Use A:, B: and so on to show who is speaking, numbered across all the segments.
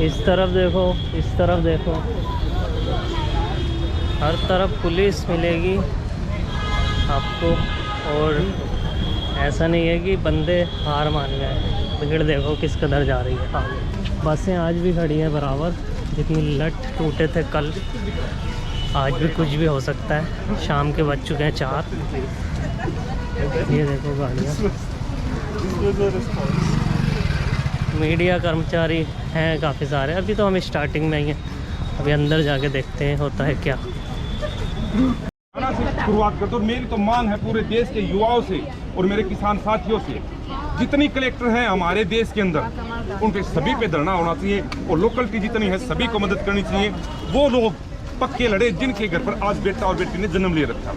A: इस तरफ देखो, इस तरफ देखो, हर तरफ पुलिस मिलेगी आपको। और ऐसा नहीं है कि बंदे हार मान गए। भीड़ देखो किस कदर जा रही है आगे। बसें आज भी खड़ी हैं बराबर, जितनी लट टूटे थे कल, आज भी कुछ भी हो सकता है। शाम के बज चुके हैं 4। ये देखो गाड़ियाँ। मीडिया कर्मचारी हैं काफ़ी सारे। अभी तो हम स्टार्टिंग में ही हैं, अभी अंदर जाके देखते हैं होता है क्या।
B: शुरुआत करते और मेरी तो मांग है पूरे देश के युवाओं से और मेरे किसान साथियों से, जितनी कलेक्टर हैं हमारे देश के अंदर उन पे सभी पे धरना होना चाहिए और लोकलिटी जितनी है सभी को मदद करनी चाहिए। वो लोग पक्के लड़े जिनके घर पर आज बेटा और बेटी ने जन्म ले रखा,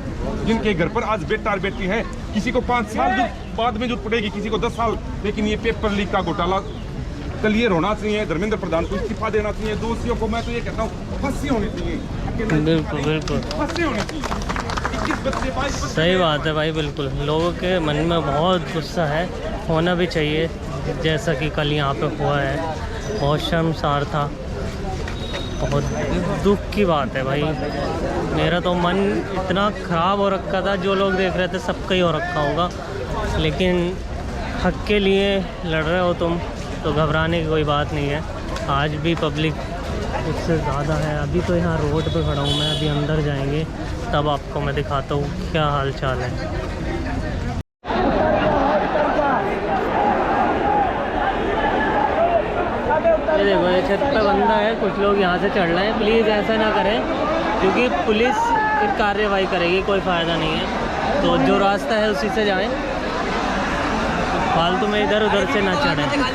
B: जिनके घर पर आज बेटा और बेटी है। किसी को 5 साल बाद में जरूरत पड़ेगी, किसी को 10 साल, लेकिन ये पेपर लीक का घोटाला क्लियर होना चाहिए। धर्मेंद्र प्रधान को इस्तीफा देना चाहिए। दोषियों को मैं तो ये कहता हूँ फांसी होनी चाहिए।
A: बिल्कुल बिल्कुल
B: फांसी होनी चाहिए।
A: सही बात है भाई, बिल्कुल। लोगों के मन में बहुत गुस्सा है, होना भी चाहिए, जैसा कि कल यहाँ पे हुआ है। बहुत शर्मसार था, बहुत दुख की बात है भाई। मेरा तो मन इतना ख़राब हो रखा था, जो लोग देख रहे थे सबका ही हो रखा होगा। लेकिन हक के लिए लड़ रहे हो तुम तो घबराने की कोई बात नहीं है। आज भी पब्लिक उससे ज़्यादा है। अभी तो यहाँ रोड पे खड़ा हूँ मैं, अभी अंदर जाएंगे तब आपको मैं दिखाता हूँ क्या हाल चाल है। ये देखो, ये छत पे बंदा है, कुछ लोग यहाँ से चढ़ रहे हैं। प्लीज़ ऐसा ना करें, क्योंकि पुलिस फिर कार्रवाई करेगी, कोई फ़ायदा नहीं है। तो जो रास्ता है उसी से जाएं, फालतू में इधर उधर से ना चढ़ें।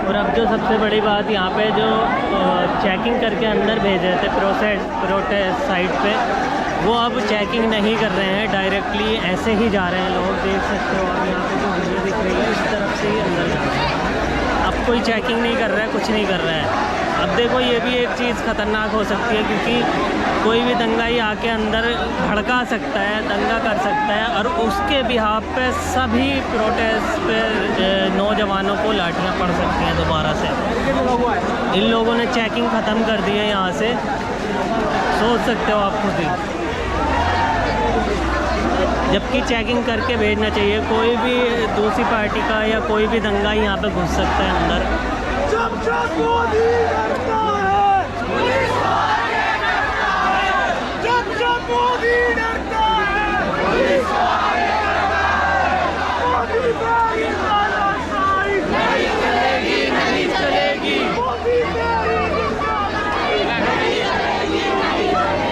A: और अब जो सबसे बड़ी बात, यहाँ पे जो चेकिंग करके अंदर भेज रहे थे प्रोटेस्ट साइट पे, वो अब चेकिंग नहीं कर रहे हैं, डायरेक्टली ऐसे ही जा रहे हैं लोग। देख सकते हो आप यहाँ पे जो वीडियो दिख रही है, इस तरफ से ही अंदर जा रहे हैं। अब कोई चेकिंग नहीं कर रहा है, कुछ नहीं कर रहा है। अब देखो, ये भी एक चीज़ ख़तरनाक हो सकती है, क्योंकि कोई भी दंगाई आके अंदर भड़का सकता है, दंगा कर सकता है, और उसके बिहाफ पे सभी प्रोटेस्ट पे नौजवानों को लाठियाँ पड़ सकती हैं दोबारा से। इन लोगों ने चेकिंग ख़त्म कर दी है यहाँ से, सोच सकते हो आप खुद ही। जबकि चेकिंग करके भेजना चाहिए। कोई भी दूसरी पार्टी का या कोई भी दंगाई यहाँ पे घुस सकता है अंदर।
C: जब मोदी डरता है, पुलिस वाले डरता है। जब मोदी डरता है, पुलिस वाले डरता है। मोदी तेरी तानाशाही नहीं चलेगी, नहीं चलेगी। मोदी तेरी तानाशाही नहीं चलेगी, नहीं चलेगी।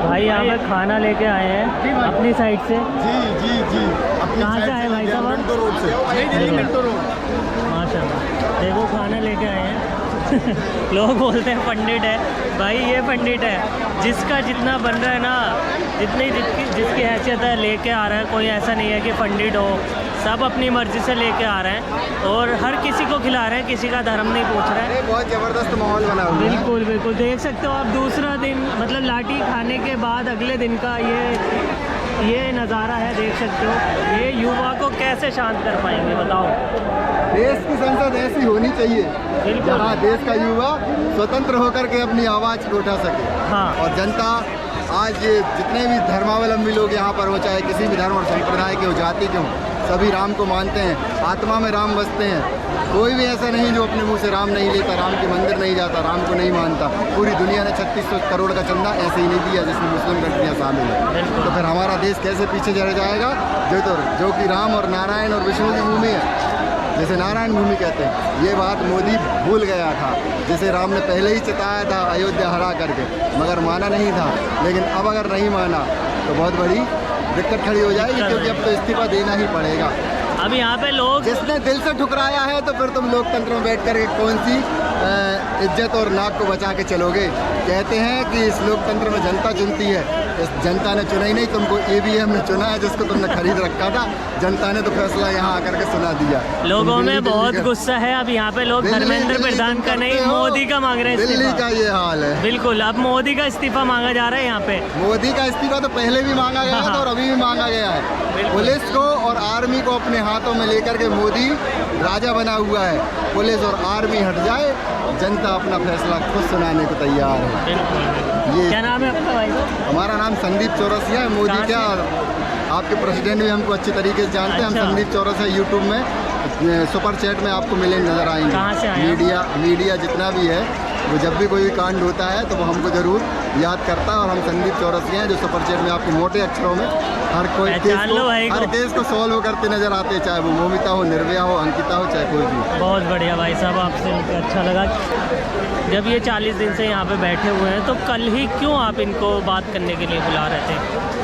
A: भाई यहाँ पे खाना लेके आए हैं अपनी साइड से।
D: जी
A: कहाँ से आए भाई साहब?
D: मिंटो रोड से। Minto road.
A: माशाल्लाह, देखो खाना लेके आए हैं। लोग बोलते हैं पंडित है, भाई ये पंडित है। जिसका जितना बन रहा है ना, जिसकी हैसियत है लेके आ रहा है। कोई ऐसा नहीं है कि पंडित हो, सब अपनी मर्ज़ी से लेके आ रहे हैं और हर किसी को खिला रहे हैं, किसी का धर्म नहीं पूछ रहे हैं।
D: बहुत ज़बरदस्त माहौल बना हुआ है।
A: बिल्कुल देख सकते हो आप। दूसरा दिन मतलब लाठी खाने के बाद अगले दिन का ये ये नज़ारा है, देख सकते हो। ये युवा को कैसे शांत कर पाएंगे बताओ।
D: देश की संसद ऐसी होनी चाहिए
A: बिल्कुल।
D: जहाँ देश का युवा स्वतंत्र होकर के अपनी आवाज़ को उठा सके।
A: हाँ।
D: और जनता आज जितने भी धर्मावलंबी लोग यहाँ पर हो, चाहे किसी भी धर्म और संप्रदाय के हो, जाति के हों, सभी राम को मानते हैं, आत्मा में राम बसते हैं। कोई भी ऐसा नहीं जो अपने मुंह से राम नहीं लेता, राम के मंदिर नहीं जाता, राम को नहीं मानता। पूरी दुनिया ने 3600 करोड़ का चंदा ऐसे ही नहीं दिया जिसमें मुस्लिम कंट्रियाँ शामिल हैं। तो फिर हमारा देश कैसे पीछे चला जाएगा? जो कि राम और नारायण और विष्णु की भूमि है, जैसे नारायण भूमि कहते हैं। ये बात मोदी भूल गया था, जिसे राम ने पहले ही चिताया था अयोध्या हरा करके, मगर माना नहीं था। लेकिन अब अगर नहीं माना तो बहुत बड़ी दिक्कत खड़ी हो जाएगी, क्योंकि अब तो इस्तीफा देना ही पड़ेगा।
A: अब यहाँ पे लोग
D: जिसने दिल से ठुकराया है तो फिर तुम लोकतंत्र में बैठ कर कौन सी इज्जत और नाक को बचा के चलोगे? कहते हैं कि इस लोकतंत्र में जनता चुनती है, इस जनता ने चुना ही नहीं तुमको, ईवीएम ने चुना है जिसको तुमने खरीद रखा था। जनता ने तो फैसला यहाँ आकर के सुना दिया।
A: लोगों में बहुत गुस्सा है। अब यहाँ पे लोग धर्मेंद्र प्रधान का नहीं, मोदी का मांग रहे हैं
D: दिल्ली
A: इस्तीफा।
D: का ये हाल है।
A: बिल्कुल, अब मोदी का इस्तीफा मांगा जा रहा है यहाँ पे।
D: मोदी का इस्तीफा तो पहले भी मांगा गया था और अभी भी मांगा गया है। पुलिस को और आर्मी को अपने हाथों में लेकर के मोदी राजा बना हुआ है। पुलिस और आर्मी हट जाए, जनता अपना फैसला खुद सुनाने को तैयार है। ये
A: क्या नाम है आपका भाई?
D: हमारा नाम संदीप चौरसिया है। मोदी क्या, आपके प्रेसिडेंट भी हमको अच्छी तरीके से जानते हैं। हम
A: अच्छा।
D: संदीप चौरसिया यूट्यूब में सुपर चैट में आपको मिले नजर आएंगे।
A: कहाँ से आए आप?
D: मीडिया जितना भी है, वो जब भी कोई कांड होता है तो वो हमको ज़रूर याद करता है। और हम संदीप चौरसिया हैं, जो सुपर चैट में आपको मोटे अक्षरों में हर कोई केस को सॉल्व करते नजर आते हैं, चाहे वो मोमिता हो, निर्भया हो, अंकिता हो, चाहे कोई भी।
A: बहुत बढ़िया भाई साहब, आपसे मिलकर अच्छा लगा। जब ये 40 दिन से यहाँ पे बैठे हुए हैं, तो कल ही क्यों आप इनको बात करने के लिए बुला रहे थे?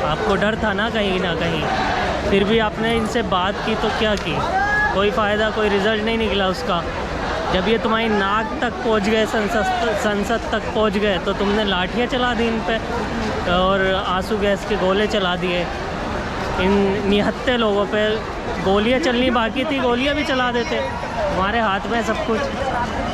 A: आपको डर था ना कहीं ना कहीं, फिर भी आपने इनसे बात की तो क्या की? कोई फ़ायदा, कोई रिज़ल्ट नहीं निकला उसका। जब ये तुम्हारी नाक तक पहुँच गए, संसद तक पहुँच गए, तो तुमने लाठियाँ चला दी इन पे और आंसू गैस के गोले चला दिए। इन निहत्थे लोगों पे गोलियां चलनी बाकी थी, गोलियां भी चला देते। हमारे हाथ में सब कुछ।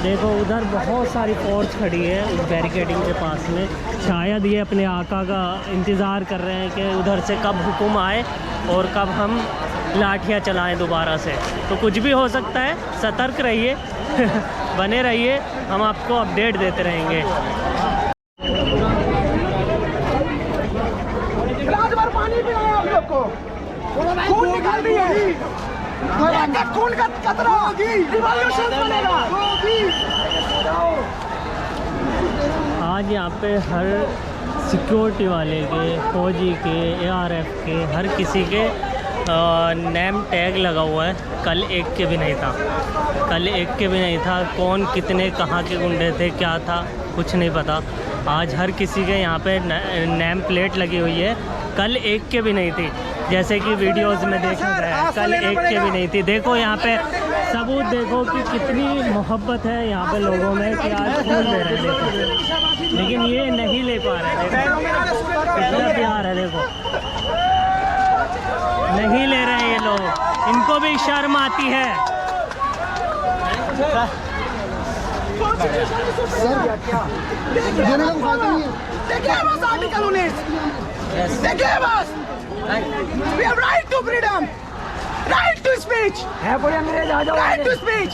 A: देखो उधर बहुत सारी फोर्स खड़ी है उस बैरिकेडिंग के पास में। शायद ये अपने आका का इंतज़ार कर रहे हैं कि उधर से कब हुक्म आए और कब हम लाठियां चलाएं दोबारा से। तो कुछ भी हो सकता है, सतर्क रहिए बने रहिए, हम आपको अपडेट देते रहेंगे।
C: रात पानी पिलाया हम लोग को, खून निकाल दिए, खून का कतरा रिवॉल्यूशन बनेगा।
A: आज यहाँ पे हर सिक्योरिटी वाले के, फौजी के, ARF के, हर किसी के नेम टैग लगा हुआ है। कल एक के भी नहीं था, कल एक के भी नहीं था। कौन कितने कहाँ के गुंडे थे, क्या था, कुछ नहीं पता। आज हर किसी के यहाँ पे नेम प्लेट लगी हुई है। कल एक के भी नहीं थी, जैसे कि वीडियोस में देखा गया है। कल एक के भी नहीं थी। देखो यहाँ पे सबूत, देखो कि कितनी मोहब्बत है यहाँ पे लोगों में कि आज खून ले रहे हैं। देखो, लेकिन ये नहीं ले पा रहे। देखो कितना प्यार है, देखो नहीं ले रहे हैं ये लोग, इनको भी शर्म आती है।
C: देखिए बस आर्टिकल 19, देखिए बस, we have right to freedom, right to speech, right to speech.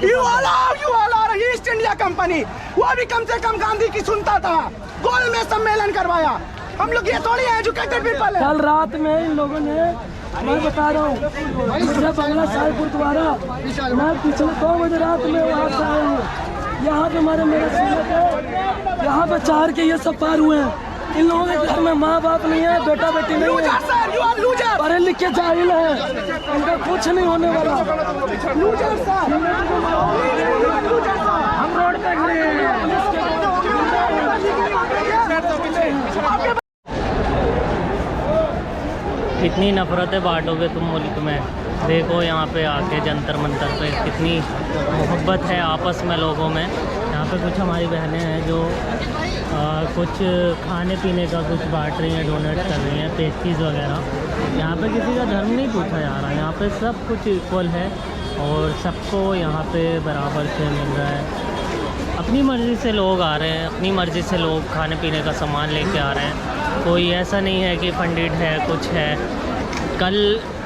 C: You all are east India company. वो भी कम से कम गांधी की सुनता था, गोल में सम्मेलन करवाया। हम लोग ये थोड़ी एजुकेटेड पीपल है।
E: कल रात में इन लोगों ने, मैं बता रहा हूँ, मुझे बंगला साहिब गुरुद्वारा, मैं पिछले 2 बजे रात में वहाँ से आया हूँ। यहाँ पे मेरे सीनियर है, यहाँ पे 4 के ये सब पार हुए हैं। इन लोगों के घर में माँ बाप नहीं है, बेटा बेटी नहीं है, पढ़े लिखे जाहिल है, इनका कुछ नहीं होने वाला। हम रोड पे खड़े हैं।
A: कितनी नफ़रतें बांटोगे तुम मुल्क में। देखो यहाँ पे आके जंतर मंतर पे कितनी मोहब्बत है आपस में लोगों में। यहाँ पे कुछ हमारी बहनें हैं जो कुछ खाने पीने का कुछ बांट रही हैं, डोनेट कर रही हैं, पेस्ट्रीज़ वगैरह। यहाँ पे किसी का धर्म नहीं पूछा जा रहा, यहाँ पे सब कुछ इक्वल है और सबको यहाँ पे बराबर से मिल रहा है। अपनी मर्ज़ी से लोग आ रहे हैं, अपनी मर्ज़ी से लोग खाने पीने का सामान लेके आ रहे हैं। कोई ऐसा नहीं है कि फंडेड है, कुछ है। कल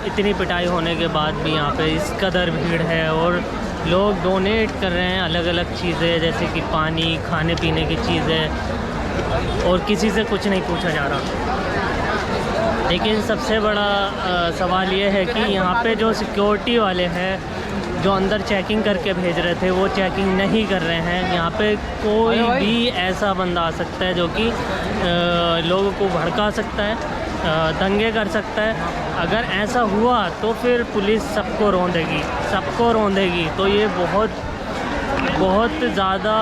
A: इतनी पिटाई होने के बाद भी यहाँ पे इस कदर भीड़ है और लोग डोनेट कर रहे हैं अलग अलग चीज़ें, जैसे कि पानी, खाने पीने की चीज़ें, और किसी से कुछ नहीं पूछा जा रहा। लेकिन सबसे बड़ा सवाल ये है कि यहाँ पे जो सिक्योरिटी वाले हैं जो अंदर चेकिंग करके भेज रहे थे, वो चेकिंग नहीं कर रहे हैं। यहाँ पे कोई भी ऐसा बंदा आ सकता है जो कि लोगों को भड़का सकता है, दंगे कर सकता है। अगर ऐसा हुआ तो फिर पुलिस सबको रौंदेगी। तो ये बहुत ज़्यादा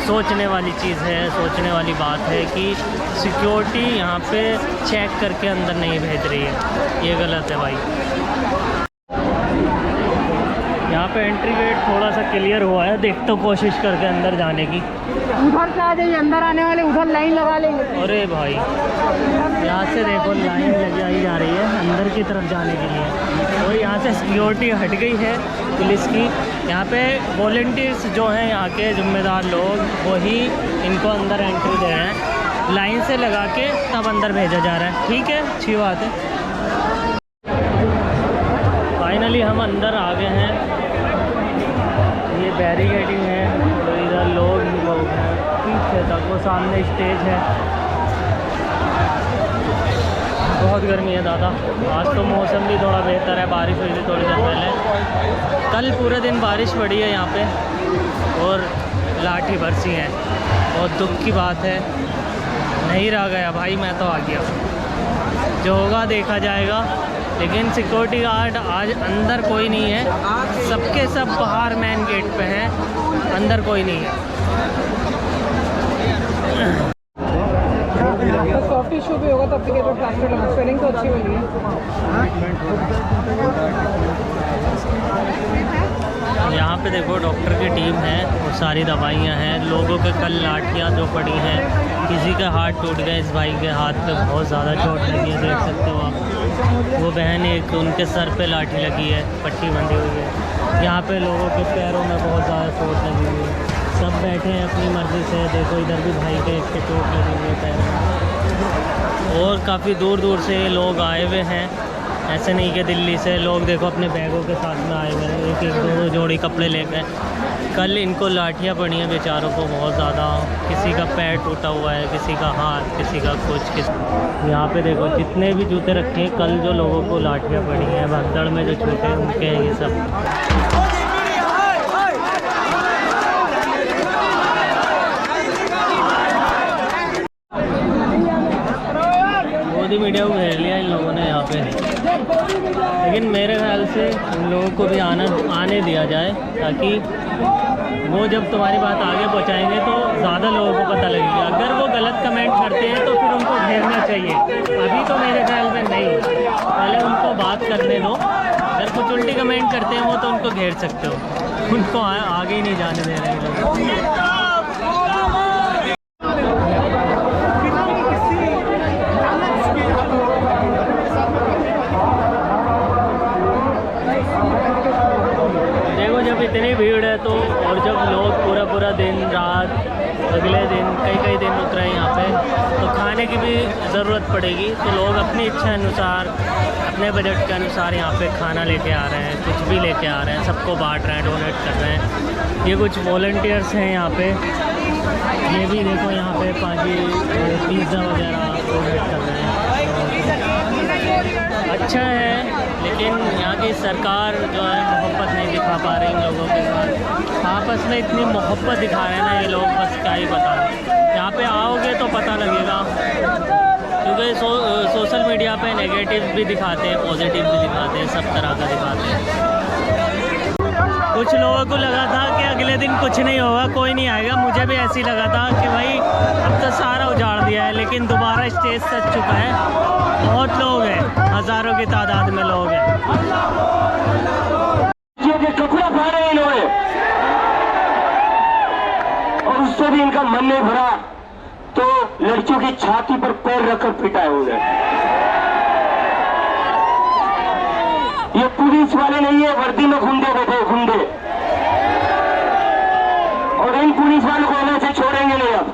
A: सोचने वाली चीज़ है, सोचने वाली बात है कि सिक्योरिटी यहाँ पे चेक करके अंदर नहीं भेज रही है। ये गलत है भाई। यहाँ पे एंट्री गेट थोड़ा सा क्लियर हुआ है, देख तो कोशिश करके अंदर जाने की।
C: उधर से आ जाइए, अंदर आने वाले उधर लाइन लगा लेंगे।
A: अरे भाई यहाँ से देखो लाइन लगाई जा रही है अंदर की तरफ जाने के लिए, और यहाँ से सिक्योरिटी हट गई है पुलिस की। यहाँ पे वॉलंटियर्स जो हैं, यहाँ के ज़िम्मेदार लोग, वही इनको अंदर एंट्री दे रहे हैं। लाइन से लगा के तब अंदर भेजा जा रहा है। ठीक है, अच्छी बात है। फाइनली हम अंदर आ गए हैं। ये बैरिकेडिंग है, तो इधर लोग ही लोग हैं पीछे तक, वो सामने स्टेज है। बहुत गर्मी है दादा। आज तो मौसम भी थोड़ा बेहतर है, बारिश हुई थी थोड़ी देर पहले। कल पूरे दिन बारिश पड़ी है यहाँ पे और लाठी बरसी है। बहुत दुख की बात है, नहीं रह गया भाई, मैं तो आ गया। जो होगा देखा जाएगा। लेकिन सिक्योरिटी गार्ड आज अंदर कोई नहीं है, सबके सब बाहर मेन गेट पे हैं, अंदर कोई नहीं है।
C: सॉफ्ट इशू भी होगा तब तक प्लास्टर लगा, स्पेलिंग तो अच्छी बनी है।
A: यहाँ पे देखो डॉक्टर की टीम है, वो सारी दवाइयाँ हैं। लोगों के कल लाठियाँ जो पड़ी हैं, किसी का हाथ टूट गया। इस भाई के हाथ पे बहुत ज़्यादा चोट लगी है, देख सकते हो आप। वो बहन एक, उनके सर पे लाठी लगी है, पट्टी बंधी हुई है। यहाँ पे लोगों के पैरों में बहुत ज़्यादा चोट लगी हुई है। सब बैठे हैं अपनी मर्ज़ी से। देखो इधर भी भाई के एक के चोट लगी हुई है पैर में। और काफ़ी दूर दूर से लोग आए हुए हैं, ऐसे नहीं कि दिल्ली से। लोग देखो अपने बैगों के साथ में आए हुए हैं, एक एक दो जोड़ी कपड़े लेकर। कल इनको लाठियाँ पड़ी हैं बेचारों को बहुत ज़्यादा। किसी का पैर टूटा हुआ है, किसी का हाथ, किसी का कुछ। यहाँ पे देखो जितने भी जूते रखे हैं, कल जो लोगों को लाठियाँ पड़ी हैं भगदड़ में जो छूटे उनके हैं ये सब। मोदी मीडिया को घेर लिया इन लोगों ने यहाँ पे। लेकिन मेरे ख्याल से उन लोगों को भी आने दिया जाए, ताकि वो जब तुम्हारी बात आगे पहुँचाएंगे तो ज़्यादा लोगों को पता लगेगा। अगर वो गलत कमेंट करते हैं तो फिर उनको घेरना चाहिए। अभी तो मेरे ख्याल में नहीं, पहले उनको बात करने दो। अगर कुछ उल्टी कमेंट करते हैं वो तो उनको घेर सकते हो, उनको आगे ही नहीं जाने दे रहे हैं लोग। इतनी भीड़ है तो, और जब लोग पूरा दिन रात, अगले दिन कई दिन रुक रहे हैं यहाँ पे, तो खाने की भी ज़रूरत पड़ेगी। तो लोग अपनी इच्छा अनुसार, अपने बजट के अनुसार यहाँ पे खाना लेके आ रहे हैं, कुछ भी लेके आ रहे हैं, सबको बांट रहे हैं, डोनेट कर रहे हैं। ये कुछ वॉलंटियर्स हैं यहाँ पे। ये भी देखो यहाँ पे पाजी पिज़्ज़ा वगैरह डोनेट कर रहे हैं। अच्छा है, लेकिन यहाँ की सरकार जो है मोहब्बत नहीं दिखा पा रही इन लोगों के साथ। आपस में इतनी मोहब्बत दिखा रहे हैं ना ये लोग, बस क्या ही बता। यहाँ पे आओगे तो पता लगेगा, क्योंकि सोशल मीडिया पे नेगेटिव भी दिखाते हैं, पॉजिटिव भी दिखाते हैं, सब तरह का दिखाते हैं। कुछ लोगों को लगा था कि अगले दिन कुछ नहीं होगा, कोई नहीं आएगा। मुझे भी ऐसे ही लगा था कि भाई अब तो सारा उजाड़ दिया है, लेकिन दोबारा स्टेज सज चुका है। बहुत लोग हैं, हज़ारों की तादाद में लोग हैं।
F: ये कपड़ा फाड़े इन्होंने, और उससे भी इनका मन नहीं भरा तो लड़कियों की छाती पर पैर रखकर पिटाए उन्हें। ये पुलिस वाले नहीं है, वर्दी में गुंडे बैठे, गुंडे। पुलिस वालों को होने से छोड़ेंगे नहीं अब।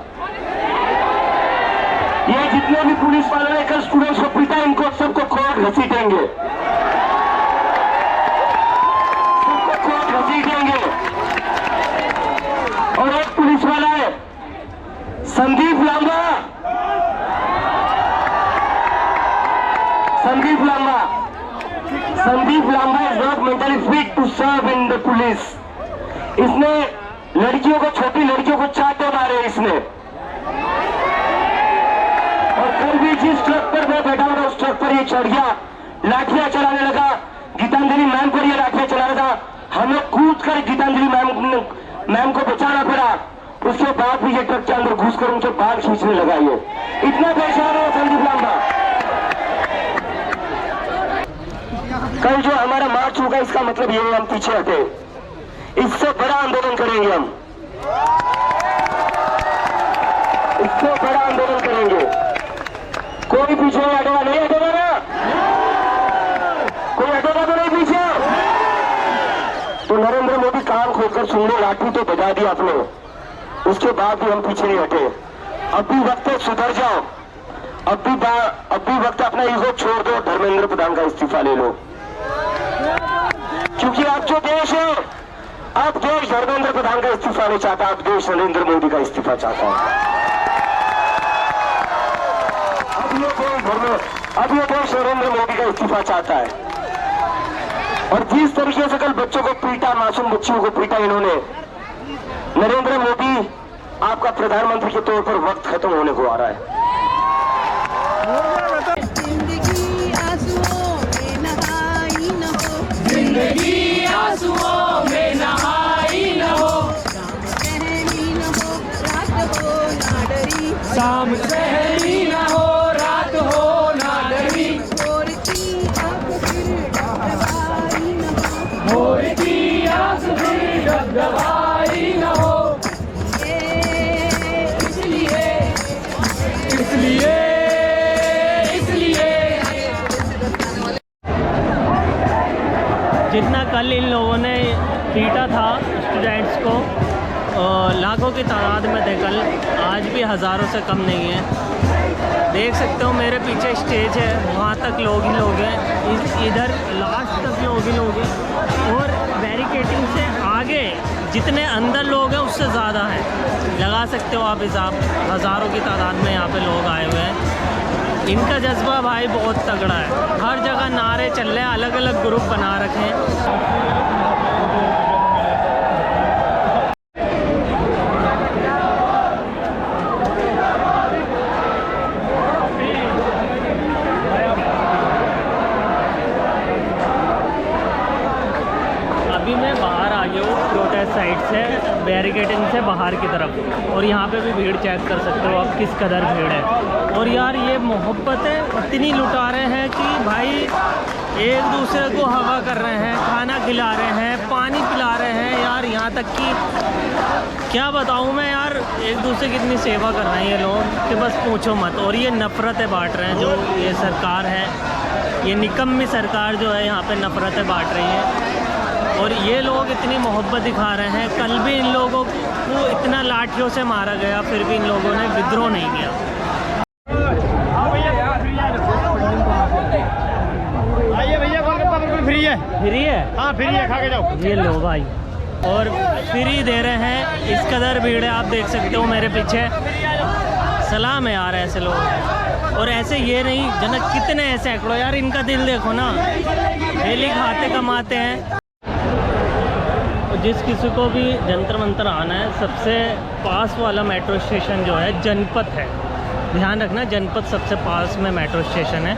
F: ये जितने भी पुलिस वालों ने कल स्टूडेंट्स को पीटा, इनको सबको कोर्ट घसीटेंगे, सबको कोर्ट घसीटेंगे। और एक पुलिस वाला है Sandeep Lamba, Sandeep Lamba is not mentally fit to serve in the police. इसने लड़कियों को, छोटी लड़कियों को चाटे मारे इसने। और कल भी जिस ट्रक पर मैं बैठा हुआ उस ट्रक पर ये चढ़ गया, लाठियां चलाने लगा, गीतांजलि मैम पर ये लाठियां चला रहा था। हमें कूद कर गीतांजलि मैम को बचाना पड़ा। उसके बाद भी ये ट्रक के अंदर घुसकर उनके बाल खींचने लगा। ये इतना परेशान है संदीप लांबा। कल जो हमारा मार्च होगा इसका मतलब ये हम पीछे हटे, इससे बड़ा आंदोलन करेंगे हम, इससे बड़ा आंदोलन करेंगे। कोई पीछे नहीं हटेगा, नहीं हटेगा ना? कोई हटेगा तो नहीं पीछे? तो नरेंद्र मोदी कान खोलकर सुन लो, लाठी तो बजा दी आपने, उसके बाद भी हम पीछे नहीं हटे। अब भी वक्त है, सुधर जाओ। अब भी वक्त अपना ईगो छोड़ दो, धर्मेंद्र प्रधान का इस्तीफा ले लो। क्योंकि अब जो देश है, अब देश धर्मेंद्र प्रधान का इस्तीफा नहीं चाहता, अब देश नरेंद्र मोदी का इस्तीफा चाहता है। अब ये देश नरेंद्र मोदी का इस्तीफा चाहता है। और जिस तरीके से कल बच्चों को पीटा, मासूम बच्चियों को पीटा इन्होंने, नरेंद्र मोदी आपका प्रधानमंत्री के तौर पर वक्त खत्म होने को आ रहा है।
G: जिंदगी आंसुओं में नहाई न हो,
E: जिंदगी आंसुओं में नहाई न हो,
G: सहनी न हो, रात हो ना डरी,
E: शाम सहरी न हो, रात हो ना डरी,
G: भोर की आंख फिर डगमगाई न हो,
E: भोर की आंख फिर डगमगाई न हो।
A: जितना कल इन लोगों ने पीटा था स्टूडेंट्स को, लाखों की तादाद में थे कल, आज भी हज़ारों से कम नहीं है। देख सकते हो मेरे पीछे स्टेज है, वहाँ तक लोग ही लोग हैं, इधर लास्ट तक लोग ही लोग हैं। और बैरिकेडिंग से आगे जितने अंदर लोग हैं उससे ज़्यादा हैं, लगा सकते हो आप हिसाब। हज़ारों की तादाद में यहाँ पे लोग आए हुए हैं। इनका जज्बा भाई बहुत तगड़ा है, हर जगह नारे चल रहे हैं, अलग अलग ग्रुप बना रखे हैं। अभी मैं बाहर आ गया हूँ प्रोटेस्ट साइड से, बैरिकेडिंग से बाहर की तरफ, और यहाँ पे भी भीड़ चेक कर सकते हो आप किस कदर भीड़ है। और यार ये मोहब्बतें इतनी लुटा रहे हैं कि भाई एक दूसरे को हवा कर रहे हैं, खाना खिला रहे हैं, पानी पिला रहे हैं यार, यहाँ तक कि क्या बताऊँ मैं यार, एक दूसरे की इतनी सेवा कर रहे हैं ये लोग कि बस पूछो मत। और ये नफ़रतें बांट रहे हैं, जो ये सरकार है, ये निकम्मी सरकार जो है यहाँ पे नफ़रतें बांट रही है। और ये लोग इतनी मोहब्बत दिखा रहे हैं, कल भी इन लोगों को इतना लाठियों से मारा गया, फिर भी इन लोगों ने विद्रोह नहीं किया। फ्री है? हाँ फ्री है, खा के जाओ। ये लो भाई, और फ्री दे रहे हैं, इस कदर भीड़ है, आप देख सकते हो मेरे पीछे। सलाम है यार ऐसे लोग। और ऐसे ये नहीं जनक, कितने ऐसे सैकड़ों यार, इनका दिल देखो ना, डेली खाते कमाते हैं। जिस किसी को भी जंतर मंतर आना है, सबसे पास वाला मेट्रो स्टेशन जो है जनपथ है, ध्यान रखना, जनपथ सबसे पास में मेट्रो स्टेशन है।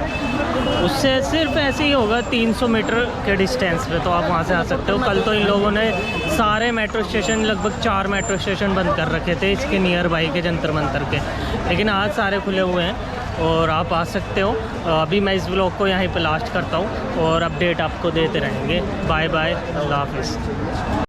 A: उससे सिर्फ ऐसे ही होगा 300 मीटर के डिस्टेंस पे, तो आप वहाँ से आ सकते हो। कल तो इन लोगों ने सारे मेट्रो स्टेशन, लगभग 4 मेट्रो स्टेशन बंद कर रखे थे इसके नियर बाई के, जंतर मंतर के, लेकिन आज सारे खुले हुए हैं और आप आ सकते हो। अभी मैं इस व्लॉग को यहीं पे लास्ट करता हूँ और अपडेट आपको देते रहेंगे। बाय बाय, अल्लाह हाफिज़।